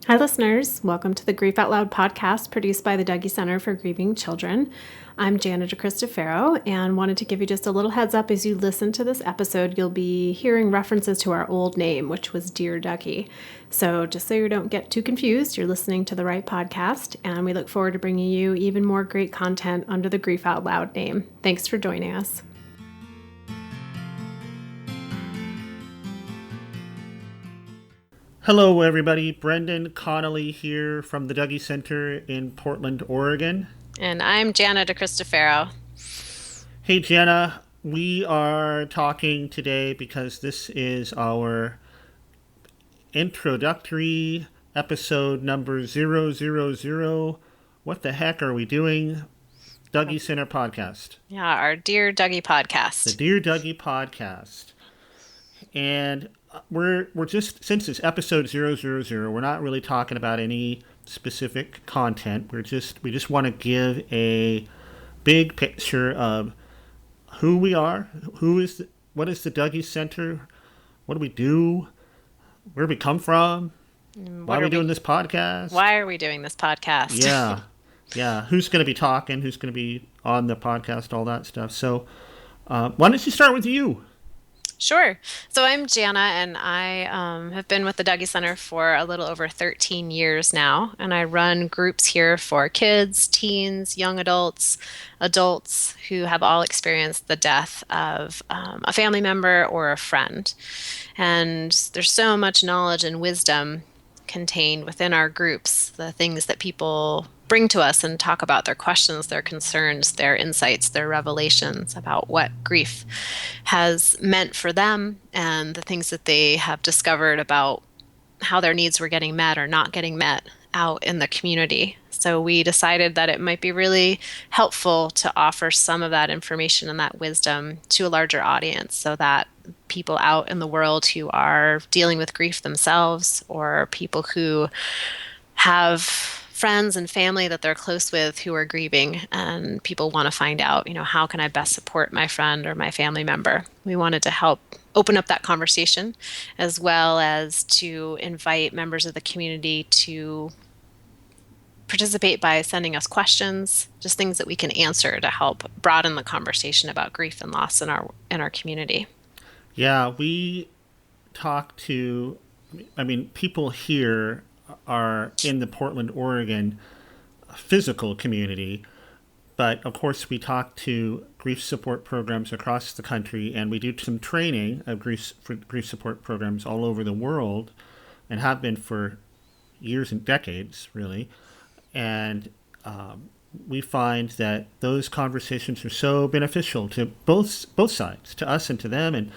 Hi, listeners. Welcome to the Grief Out Loud podcast produced by the Dougy Center for Grieving Children. I'm Jana and wanted to give you just a little heads up as you listen to this episode. You'll be hearing references to our old name, which was Dear Dougy. So just so you don't get too confused, you're listening to the right podcast, and we look forward to bringing you even more great content under the Grief Out Loud name. Thanks for joining us. Hello, everybody. Brendon Connolly here from the Dougy Center in Portland, Oregon. And I'm Jana DeCristofaro. Hey, Jana. We are talking today because this is our introductory episode number 000. What the heck are we doing? Dougy Center podcast. Yeah, our Dear Dougy podcast. The Dear Dougy podcast. And we're just, since it's episode 000, we're not really talking about any specific content. We just want to give a big picture of who we are, what is the Dougy Center, what do we do, where do we come from, why are we doing this podcast? Why are we doing this podcast? Yeah. Who's going to be talking, who's going to be on the podcast, all that stuff. So why don't you start with you? Sure. So I'm Jana, and I have been with the Dougy Center for a little over 13 years now, and I run groups here for kids, teens, young adults, adults who have all experienced the death of a family member or a friend. And there's so much knowledge and wisdom contained within our groups, the things that people bring to us and talk about, their questions, their concerns, their insights, their revelations about what grief has meant for them and the things that they have discovered about how their needs were getting met or not getting met out in the community. So we decided that it might be really helpful to offer some of that information and that wisdom to a larger audience so that people out in the world who are dealing with grief themselves, or people who have friends and family that they're close with who are grieving, and people want to find out, how can I best support my friend or my family member? We wanted to help open up that conversation, as well as to invite members of the community to participate by sending us questions, just things that we can answer to help broaden the conversation about grief and loss in our community. Yeah, we talk to, people here are in the Portland, Oregon physical community, but of course we talk to grief support programs across the country, and we do some training of grief support programs all over the world, and have been for years and decades, really. And we find that those conversations are so beneficial to both sides, to us and to them, and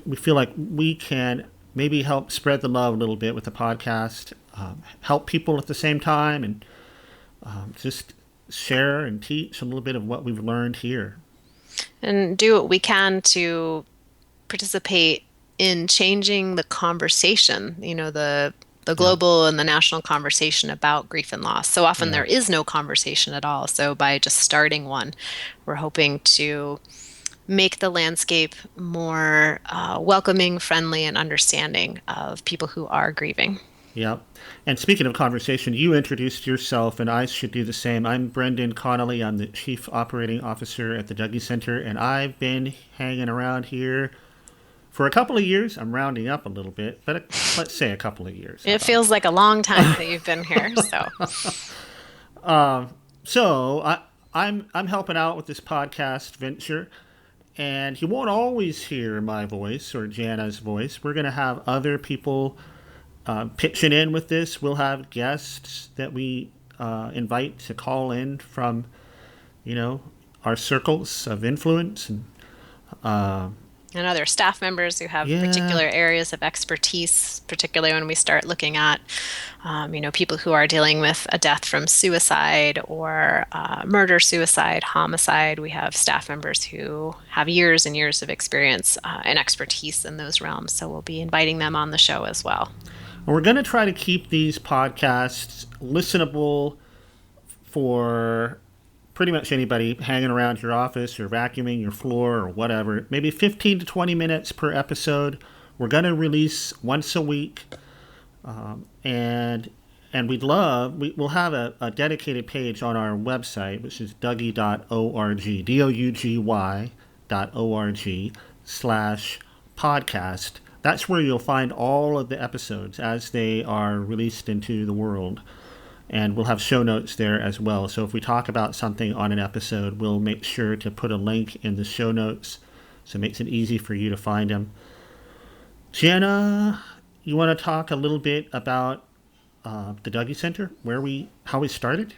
we feel like we can maybe help spread the love a little bit with the podcast, help people at the same time, and just share and teach a little bit of what we've learned here. And do what we can to participate in changing the conversation, the global and the national conversation about grief and loss. So often there is no conversation at all. So by just starting one, we're hoping to make the landscape more welcoming, friendly, and understanding of people who are grieving. Yep. And speaking of conversation, you introduced yourself, and I should do the same. I'm Brendon Connolly. I'm the Chief Operating Officer at the Dougy Center, and I've been hanging around here for a couple of years. I'm rounding up a little bit, but let's say a couple of years. It feels like a long time that you've been here. So I'm helping out with this podcast venture. And you won't always hear my voice or Jana's voice. We're going to have other people pitching in with this. We'll have guests that we invite to call in from, our circles of influence. And other staff members who have particular areas of expertise, particularly when we start looking at, people who are dealing with a death from suicide or murder, suicide, homicide. We have staff members who have years and years of experience and expertise in those realms. So we'll be inviting them on the show as well. We're going to try to keep these podcasts listenable for pretty much anybody hanging around your office or vacuuming your floor or whatever. Maybe 15 to 20 minutes per episode. We're going to release once a week. And we'll have a dedicated page on our website, which is dougy.org, dougy.org/podcast. That's where you'll find all of the episodes as they are released into the world. And we'll have show notes there as well. So if we talk about something on an episode, we'll make sure to put a link in the show notes so it makes it easy for you to find them. Jana, you want to talk a little bit about the Dougy Center, how we started?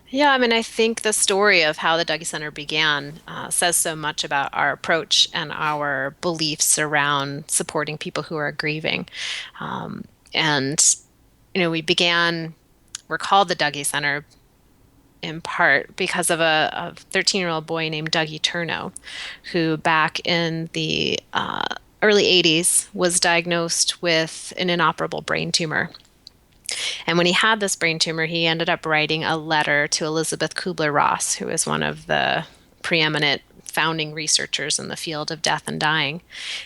Yeah, I mean, I think the story of how the Dougy Center began says so much about our approach and our beliefs around supporting people who are grieving. And, we're called the Dougy Center in part because of a 13-year-old boy named Dougy Turno, who back in the early 80s was diagnosed with an inoperable brain tumor. And when he had this brain tumor, he ended up writing a letter to Elizabeth Kubler-Ross, who is one of the preeminent founding researchers in the field of death and dying.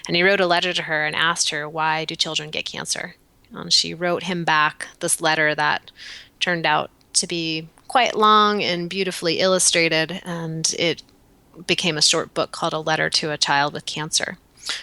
And he wrote a letter to her and asked her, why do children get cancer? And she wrote him back this letter that turned out to be quite long and beautifully illustrated, and it became a short book called A Letter to a Child with Cancer.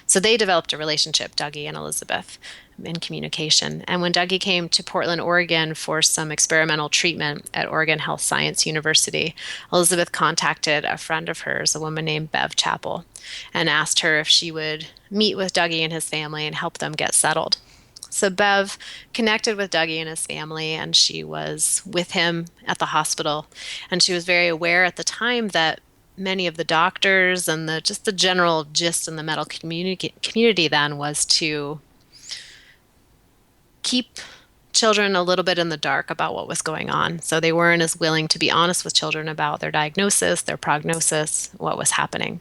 So they developed a relationship, Dougy and Elizabeth, in communication. And when Dougy came to Portland, Oregon for some experimental treatment at Oregon Health Science University, Elizabeth contacted a friend of hers, a woman named Bev Chappell, and asked her if she would meet with Dougy and his family and help them get settled. So Bev connected with Dougy and his family, and she was with him at the hospital. And she was very aware at the time that many of the doctors and the general gist in the medical community then was to keep children a little bit in the dark about what was going on. So they weren't as willing to be honest with children about their diagnosis, their prognosis, what was happening.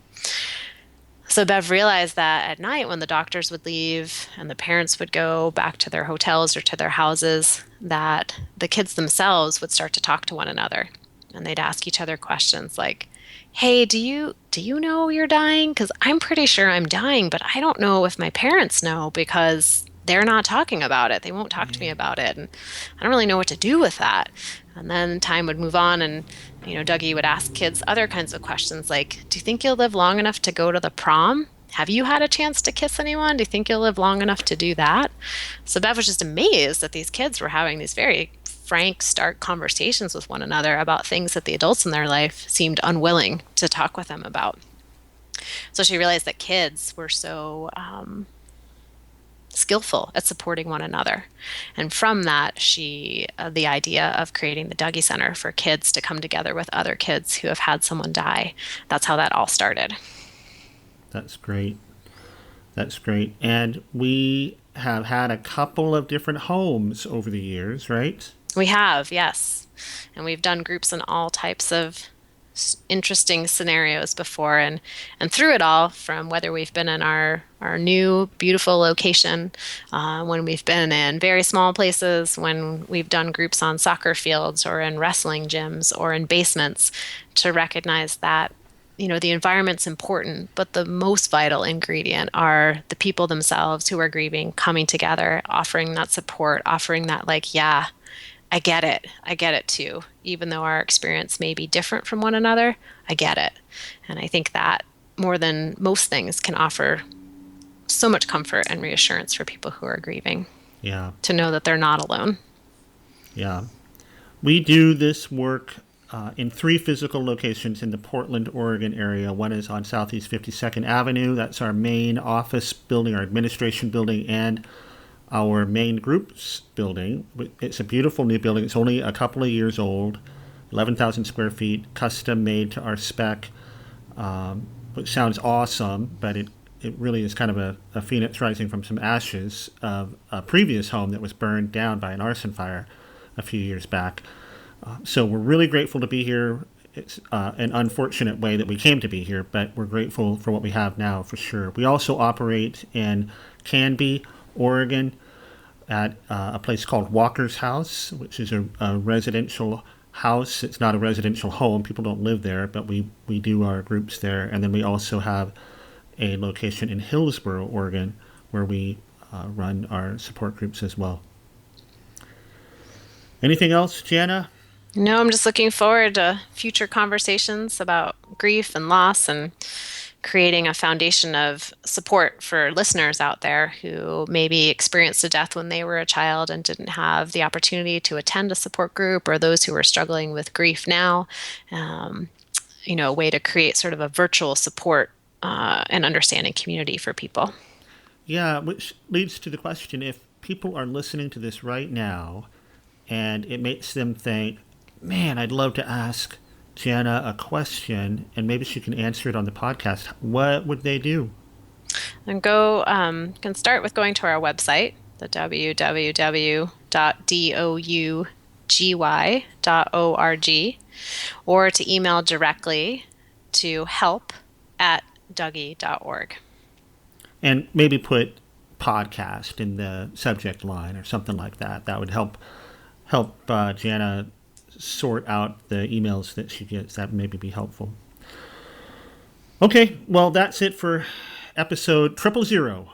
So Bev realized that at night when the doctors would leave and the parents would go back to their hotels or to their houses, that the kids themselves would start to talk to one another. And they'd ask each other questions like, hey, do you know you're dying? Because I'm pretty sure I'm dying, but I don't know if my parents know because they're not talking about it. They won't talk to me about it. And I don't really know what to do with that. And then time would move on, and Dougy would ask kids other kinds of questions like, do you think you'll live long enough to go to the prom? Have you had a chance to kiss anyone? Do you think you'll live long enough to do that? So Bev was just amazed that these kids were having these very frank, stark conversations with one another about things that the adults in their life seemed unwilling to talk with them about. So she realized that kids were so skillful at supporting one another. And from that, the idea of creating the Dougy Center for kids to come together with other kids who have had someone die, that's how that all started. That's great. That's great. And we have had a couple of different homes over the years, right? We have, yes. And we've done groups in all types of interesting scenarios before, and through it all, from whether we've been in our new beautiful location, when we've been in very small places, when we've done groups on soccer fields or in wrestling gyms or in basements, to recognize that the environment's important, but the most vital ingredient are the people themselves who are grieving, coming together, offering that support, offering that yeah, I get it too. Even though our experience may be different from one another, I get it. And I think that more than most things can offer so much comfort and reassurance for people who are grieving. Yeah. To know that they're not alone. Yeah. We do this work in 3 physical locations in the Portland, Oregon area. One is on Southeast 52nd Avenue. That's our main office building, our administration building, and our main groups building. It's a beautiful new building. It's only a couple of years old, 11,000 square feet, custom made to our spec, which sounds awesome, but it really is kind of a phoenix rising from some ashes of a previous home that was burned down by an arson fire a few years back. So we're really grateful to be here. It's an unfortunate way that we came to be here, but we're grateful for what we have now for sure. We also operate in Canby, Oregon, at a place called Walker's House, which is a residential house. It's not a residential home. People don't live there, but we do our groups there. And then we also have a location in Hillsboro, Oregon, where we run our support groups as well. Anything else, Jana? No, I'm just looking forward to future conversations about grief and loss and creating a foundation of support for listeners out there who maybe experienced a death when they were a child and didn't have the opportunity to attend a support group, or those who are struggling with grief now. Um, a way to create sort of a virtual support and understanding community for people. Yeah, which leads to the question, if people are listening to this right now and it makes them think, man, I'd love to ask Jana a question and maybe she can answer it on the podcast, what would they do? And can start with going to our website, the www.dougy.org, or to email directly to help@dougy.org. And maybe put podcast in the subject line or something like that. That would help Jana sort out the emails that she gets. That maybe be helpful. Okay, well, that's it for episode 000,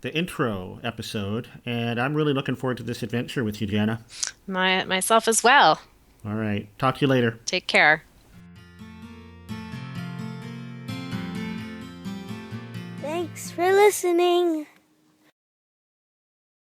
the intro episode. And I'm really looking forward to this adventure with you, Jana. Myself as well. All right, talk to you later. Take care. Thanks for listening.